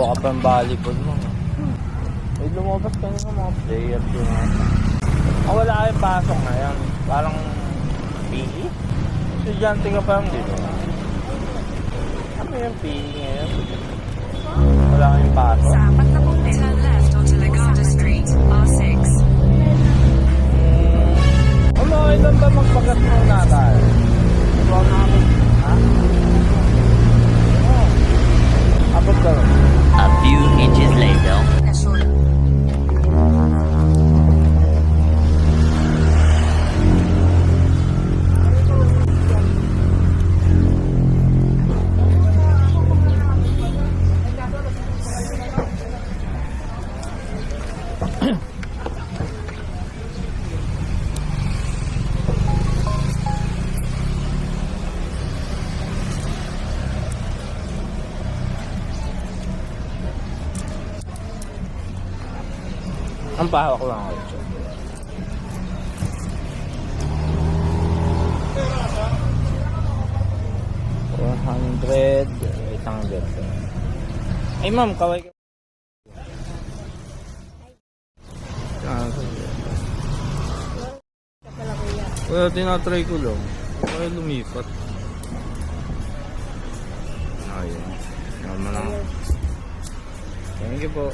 Gagawa ka pang volleyball mo. May lumabas ka na mga players yung wala kayong pasok ngayon. Parang PE? Estudyante ka pa lang dito. Ano yung PE ngayon? Wala kayong pasok. Sa apat na punti. Turn left onto Lagarda Street, R6. Ano, ilan ba magpagas mo na tayo? Huwag na ako. Ha? Oo. Abot ka rin. A few inches later. Nasura. Ang pahawak lang ako. 400, 800. Ay ma'am, kaway ka. Kuya, tinatry ko lang. Kaya lumipat. Ayun. Naman lang. Thank you po.